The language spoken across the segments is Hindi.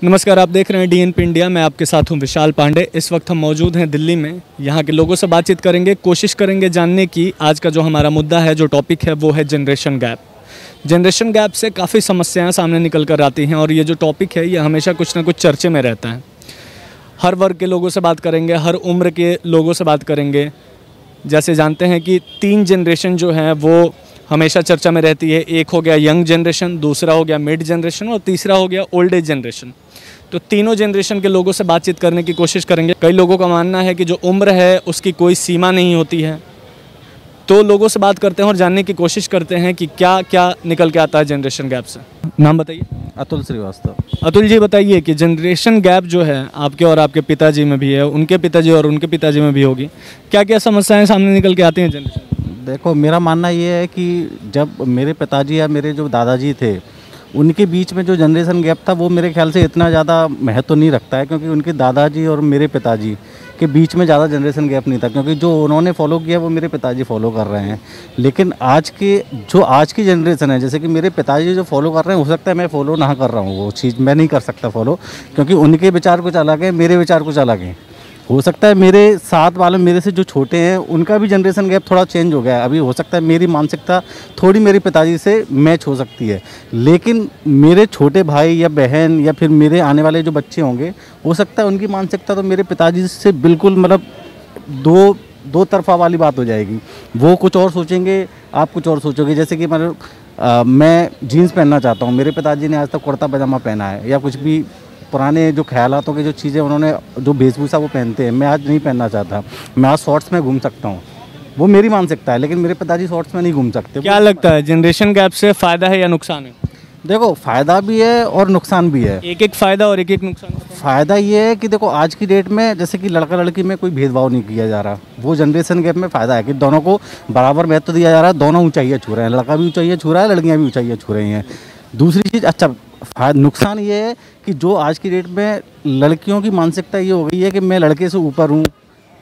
नमस्कार, आप देख रहे हैं डीएनपी इंडिया। मैं आपके साथ हूं विशाल पांडे। इस वक्त हम मौजूद हैं दिल्ली में। यहां के लोगों से बातचीत करेंगे, कोशिश करेंगे जानने की। आज का जो हमारा मुद्दा है, जो टॉपिक है, वो है जनरेशन गैप। जनरेशन गैप से काफ़ी समस्याएं सामने निकल कर आती हैं और ये जो टॉपिक है ये हमेशा कुछ ना कुछ चर्चे में रहता है। हर वर्ग के लोगों से बात करेंगे, हर उम्र के लोगों से बात करेंगे। जैसे जानते हैं कि 3 जनरेशन जो हैं वो हमेशा चर्चा में रहती है। एक हो गया यंग जनरेशन, दूसरा हो गया मिड जनरेशन और तीसरा हो गया ओल्ड एज जनरेशन। तो तीनों जनरेशन के लोगों से बातचीत करने की कोशिश करेंगे। कई लोगों का मानना है कि जो उम्र है उसकी कोई सीमा नहीं होती है। तो लोगों से बात करते हैं और जानने की कोशिश करते हैं कि क्या क्या निकल के आता है जनरेशन गैप से। नाम बताइए। अतुल श्रीवास्तव। अतुल जी, बताइए कि जनरेशन गैप जो है आपके और आपके पिताजी में भी है, उनके पिताजी और उनके पिताजी में भी होगी। क्या क्या समस्याएं सामने निकल के आती हैं जनरेशन? देखो, मेरा मानना ये है कि जब मेरे पिताजी या मेरे जो दादाजी थे, उनके बीच में जो जनरेशन गैप था वो मेरे ख्याल से इतना ज़्यादा महत्व नहीं रखता है, क्योंकि उनके दादाजी और मेरे पिताजी के बीच में ज़्यादा जनरेशन गैप नहीं था, क्योंकि जो उन्होंने फॉलो किया वो मेरे पिताजी फॉलो कर रहे हैं। लेकिन आज की जनरेशन है, जैसे कि मेरे पिताजी जो फॉलो कर रहे हैं, हो सकता है मैं फॉलो ना कर रहा हूँ, वो चीज़ मैं नहीं कर सकता फॉलो, क्योंकि उनके विचार कुछ अलग है, मेरे विचार कुछ अलग हैं। हो सकता है मेरे साथ वाले, मेरे से जो छोटे हैं, उनका भी जनरेशन गैप थोड़ा चेंज हो गया है। अभी हो सकता है मेरी मानसिकता थोड़ी मेरे पिताजी से मैच हो सकती है, लेकिन मेरे छोटे भाई या बहन या फिर मेरे आने वाले जो बच्चे होंगे, हो सकता है उनकी मानसिकता तो मेरे पिताजी से बिल्कुल मतलब दो तरफा वाली बात हो जाएगी। वो कुछ और सोचेंगे, आप कुछ और सोचोगे। जैसे कि मतलब मैं जीन्स पहनना चाहता हूँ, मेरे पिताजी ने आज तक कुर्ता पजामा पहना है, या कुछ भी पुराने जो ख्यालातों की जो चीज़ें उन्होंने जो वेशभूषा वो पहनते हैं, मैं आज नहीं पहनना चाहता। मैं आज शॉर्ट्स में घूम सकता हूँ, वो मेरी मानसिकता है, लेकिन मेरे पिताजी शॉर्ट्स में नहीं घूम सकते। क्या लगता है जनरेशन गैप से फ़ायदा है या नुकसान है? देखो, फ़ायदा भी है और नुकसान भी है। एक एक फ़ायदा और एक एक नुकसान। फ़ायदा ये है कि देखो, आज की डेट में जैसे कि लड़का लड़की में कोई भेदभाव नहीं किया जा रहा। वो जनरेशन गैप में फ़ायदा है कि दोनों को बराबर महत्व दिया जा रहा है, दोनों ऊंचाइयाँ छू रहे हैं। लड़का भी ऊंचाइयाँ छू रहा है, लड़कियाँ भी ऊंचाइयाँ छू रही हैं। दूसरी चीज़, अच्छा नुकसान ये है कि जो आज की डेट में लड़कियों की मानसिकता ये हो गई है कि मैं लड़के से ऊपर हूँ।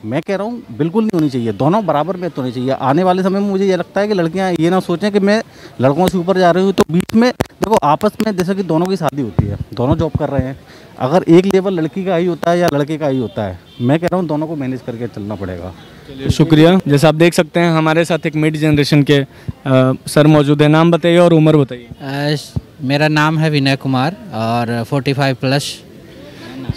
मैं कह रहा हूँ बिल्कुल नहीं होनी चाहिए, दोनों बराबर में तो होनी चाहिए। आने वाले समय में मुझे ये लगता है कि लड़कियाँ ये ना सोचें कि मैं लड़कों से ऊपर जा रही हूँ। तो बीच में देखो, आपस में जैसे कि दोनों की शादी होती है, दोनों जॉब कर रहे हैं, अगर एक लेवल लड़की का ही होता है या लड़के का ही होता है, मैं कह रहा हूँ दोनों को मैनेज करके चलना पड़ेगा। चलिए, शुक्रिया। जैसे आप देख सकते हैं हमारे साथ एक मिड जनरेशन के सर मौजूद है। नाम बताइए और उम्र बताइए। मेरा नाम है विनय कुमार और 45+।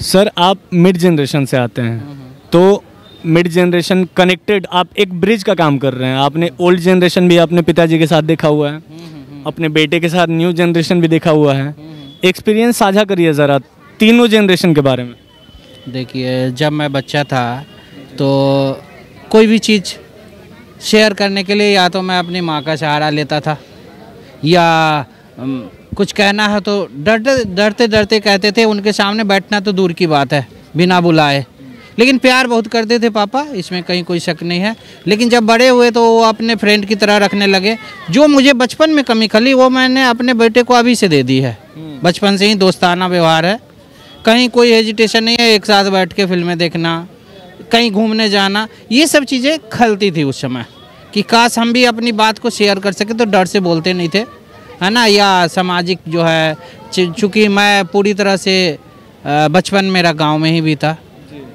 सर, आप मिड जनरेशन से आते हैं, तो मिड जनरेशन कनेक्टेड, आप एक ब्रिज का काम कर रहे हैं। आपने ओल्ड जनरेशन भी अपने पिताजी के साथ देखा हुआ है, अपने बेटे के साथ न्यू जनरेशन भी देखा हुआ है। एक्सपीरियंस साझा करिए ज़रा तीनों जनरेशन के बारे में। देखिए, जब मैं बच्चा था तो कोई भी चीज़ शेयर करने के लिए या तो मैं अपनी माँ का सहारा लेता था, या कुछ कहना है तो डरते डरते कहते थे। उनके सामने बैठना तो दूर की बात है, बिना बुलाए। लेकिन प्यार बहुत करते थे पापा, इसमें कहीं कोई शक नहीं है। लेकिन जब बड़े हुए तो वो अपने फ्रेंड की तरह रखने लगे। जो मुझे बचपन में कमी खली वो मैंने अपने बेटे को अभी से दे दी है। बचपन से ही दोस्ताना व्यवहार है, कहीं कोई हेजिटेशन नहीं है। एक साथ बैठ के फिल्में देखना, कहीं घूमने जाना, ये सब चीज़ें खलती थी उस समय कि काश हम भी अपनी बात को शेयर कर सके, तो डर से बोलते नहीं थे, है ना। या सामाजिक जो है, चूँकि मैं पूरी तरह से बचपन मेरा गांव में ही भी था,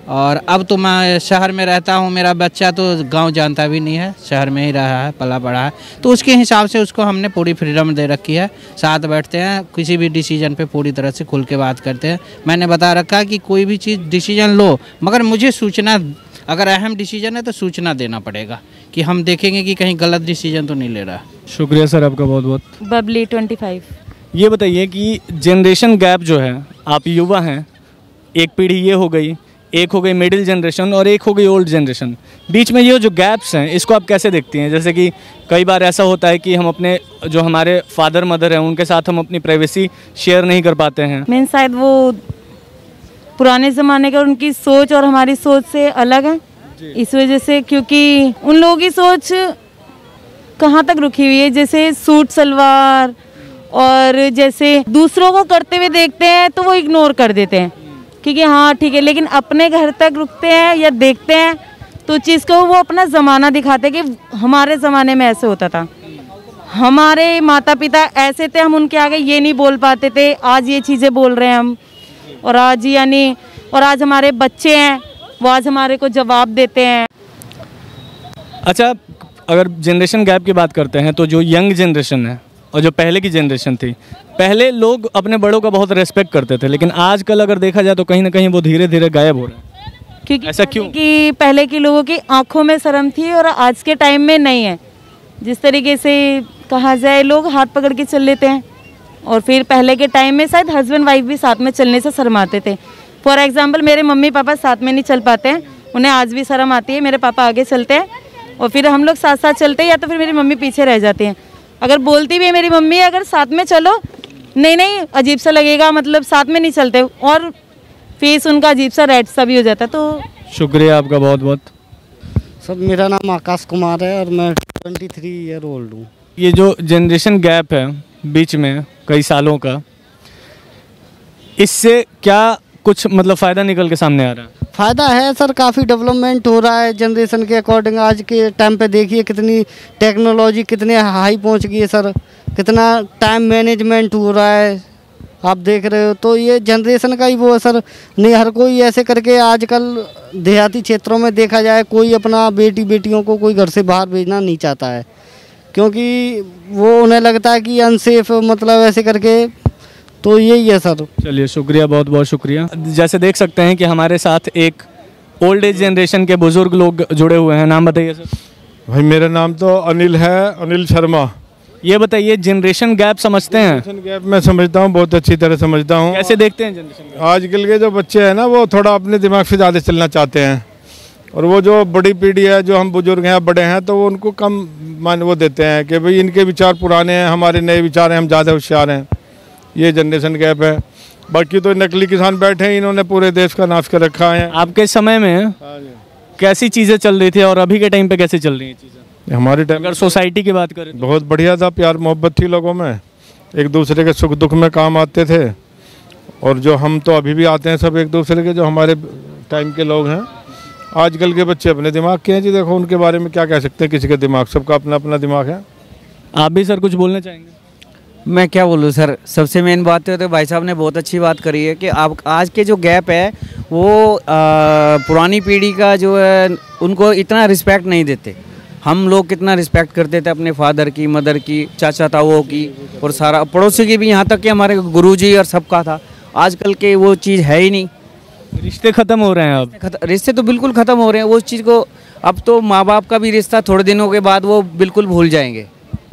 और अब तो मैं शहर में रहता हूँ। मेरा बच्चा तो गांव जानता भी नहीं है, शहर में ही रहा है, पला बड़ा है, तो उसके हिसाब से उसको हमने पूरी फ्रीडम दे रखी है। साथ बैठते हैं, किसी भी डिसीजन पे पूरी तरह से खुल के बात करते हैं। मैंने बता रखा कि कोई भी चीज़ डिसीजन लो, मगर मुझे सूचना, अगर अहम डिसीजन है तो सूचना देना पड़ेगा, कि हम देखेंगे कि कहीं गलत डिसीजन तो नहीं ले रहा। शुक्रिया सर आपका बहुत बहुत। बबली 25। ये बताइए कि जनरेशन गैप जो है, आप युवा हैं, एक पीढ़ी ये हो गई, एक हो गई मिडिल जनरेशन और एक हो गई ओल्ड जनरेशन। बीच में ये जो गैप्स हैं, इसको आप कैसे देखती हैं? जैसे कि कई बार ऐसा होता है कि हम अपने जो हमारे फादर मदर हैं उनके साथ हम अपनी प्राइवेसी शेयर नहीं कर पाते हैं। मैं शायद वो पुराने ज़माने का, उनकी सोच और हमारी सोच से अलग है, इस वजह से। क्योंकि उन लोगों की सोच कहाँ तक रुकी हुई है, जैसे सूट सलवार, और जैसे दूसरों को करते हुए देखते हैं तो वो इग्नोर कर देते हैं, क्योंकि हाँ ठीक है, लेकिन अपने घर तक रुकते हैं या देखते हैं तो चीज़ को वो अपना ज़माना दिखाते हैं कि हमारे ज़माने में ऐसे होता था, हमारे माता पिता ऐसे थे, हम उनके आगे ये नहीं बोल पाते थे, आज ये चीज़ें बोल रहे हैं हम। और आज यानी और आज हमारे बच्चे हैं वो आज हमारे को जवाब देते हैं। अच्छा, अगर जनरेशन गैप की बात करते हैं तो जो यंग जनरेशन है और जो पहले की जनरेशन थी, पहले लोग अपने बड़ों का बहुत रेस्पेक्ट करते थे, लेकिन आजकल अगर देखा जाए तो कहीं ना कहीं वो धीरे धीरे गायब हो रहे हैं। क्योंकि ऐसा क्यों? कि पहले के लोगों की आंखों में शर्म थी और आज के टाइम में नहीं है। जिस तरीके से कहा जाए लोग हाथ पकड़ के चल लेते हैं, और फिर पहले के टाइम में शायद हस्बैंड वाइफ भी साथ में चलने से शर्माते थे। फॉर एग्जाम्पल मेरे मम्मी पापा साथ में नहीं चल पाते हैं, उन्हें आज भी शर्म आती है। मेरे पापा आगे चलते हैं और फिर हम लोग साथ साथ चलते हैं, या तो फिर मेरी मम्मी पीछे रह जाती हैं। अगर बोलती भी है मेरी मम्मी अगर साथ में चलो, नहीं नहीं अजीब सा लगेगा, मतलब साथ में नहीं चलते, और फेस उनका अजीब सा रेड सा भी हो जाता है। तो शुक्रिया आपका बहुत बहुत। सर मेरा नाम आकाश कुमार है और मैं 23 ईयर ओल्ड हूँ। ये जो जनरेशन गैप है बीच में कई सालों का, इससे क्या कुछ मतलब फ़ायदा निकल के सामने आ रहा है? फ़ायदा है सर, काफ़ी डेवलपमेंट हो रहा है जनरेशन के अकॉर्डिंग। आज के टाइम पे देखिए कितनी टेक्नोलॉजी कितने हाई पहुंच गई है सर, कितना टाइम मैनेजमेंट हो रहा है आप देख रहे हो। तो ये जनरेशन का ही वो है सर। नहीं हर कोई ऐसे करके आजकल देहाती क्षेत्रों में देखा जाए कोई अपना बेटियों को कोई घर से बाहर भेजना नहीं चाहता है, क्योंकि वो उन्हें लगता है कि अनसेफ, मतलब ऐसे करके। तो यही है सर। चलिए शुक्रिया, बहुत बहुत शुक्रिया। जैसे देख सकते हैं कि हमारे साथ एक ओल्ड एज जनरेशन के बुजुर्ग लोग जुड़े हुए हैं। नाम बताइए सर। भाई मेरा नाम तो अनिल है, अनिल शर्मा। ये बताइए, जनरेशन गैप समझते हैं? जनरेशन गैप मैं समझता हूँ, बहुत अच्छी तरह समझता हूँ। कैसे देखते हैं जनरेशन गैप? आजकल के जो बच्चे हैं ना वो थोड़ा अपने दिमाग से ज़्यादा चलना चाहते हैं, और वो जो बड़ी पीढ़ी है, जो हम बुजुर्ग हैं बड़े हैं, तो वो उनको कम मान वो देते हैं कि भाई इनके विचार पुराने हैं, हमारे नए विचार हैं, हम ज़्यादा होशियार हैं। ये जनरेशन गैप है। बाकी तो नकली किसान बैठे हैं, इन्होंने पूरे देश का नाश कर रखा है। आपके समय में कैसी चीज़ें चल रही थी और अभी के टाइम पे कैसे चल रही हैं चीज़ें? हमारे टाइम अगर सोसाइटी की बात करें बहुत बढ़िया था, प्यार मोहब्बत थी लोगों में, एक दूसरे के सुख दुख में काम आते थे। और जो हम तो अभी भी आते हैं सब एक दूसरे के, जो हमारे टाइम के लोग हैं। आजकल के बच्चे अपने दिमाग के हैं जी, देखो उनके बारे में क्या कह सकते हैं, किसी का दिमाग, सबका अपना अपना दिमाग है। आप भी सर कुछ बोलना चाहेंगे? मैं क्या बोलूँ सर, सबसे मेन बात है तो भाई साहब ने बहुत अच्छी बात करी है कि आप आज के जो गैप है वो पुरानी पीढ़ी का जो है उनको इतना रिस्पेक्ट नहीं देते। हम लोग कितना रिस्पेक्ट करते थे अपने फादर की, मदर की, चाचा ताऊओं की, और सारा पड़ोसी की भी, यहाँ तक कि हमारे गुरुजी और सबका था। आजकल के वो चीज़ है ही नहीं। रिश्ते ख़त्म हो रहे हैं अब। रिश्ते तो बिल्कुल ख़त्म हो रहे हैं। उस चीज़ को अब तो माँ बाप का भी रिश्ता थोड़े दिनों के बाद वो बिल्कुल भूल जाएंगे।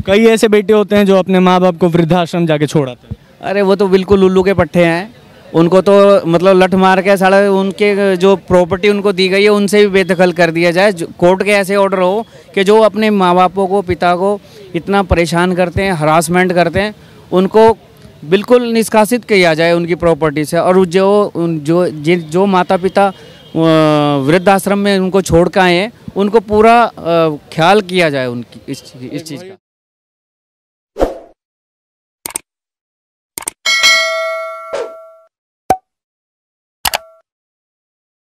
कई ऐसे बेटे होते हैं जो अपने माँ बाप को वृद्धाश्रम जाके छोड़ आते हैं। अरे वो तो बिल्कुल उल्लू के पट्टे हैं, उनको तो मतलब लठ मार के साढ़े उनके जो प्रॉपर्टी उनको दी गई है उनसे भी बेदखल कर दिया जाए। कोर्ट के ऐसे ऑर्डर हो कि जो अपने माँ बापों को, पिता को इतना परेशान करते हैं, हरासमेंट करते हैं, उनको बिल्कुल निष्कासित किया जाए उनकी प्रॉपर्टी से। और जो माता पिता वृद्धाश्रम में उनको छोड़ कर आए हैं उनको पूरा ख्याल किया जाए उनकी इस चीज़ का।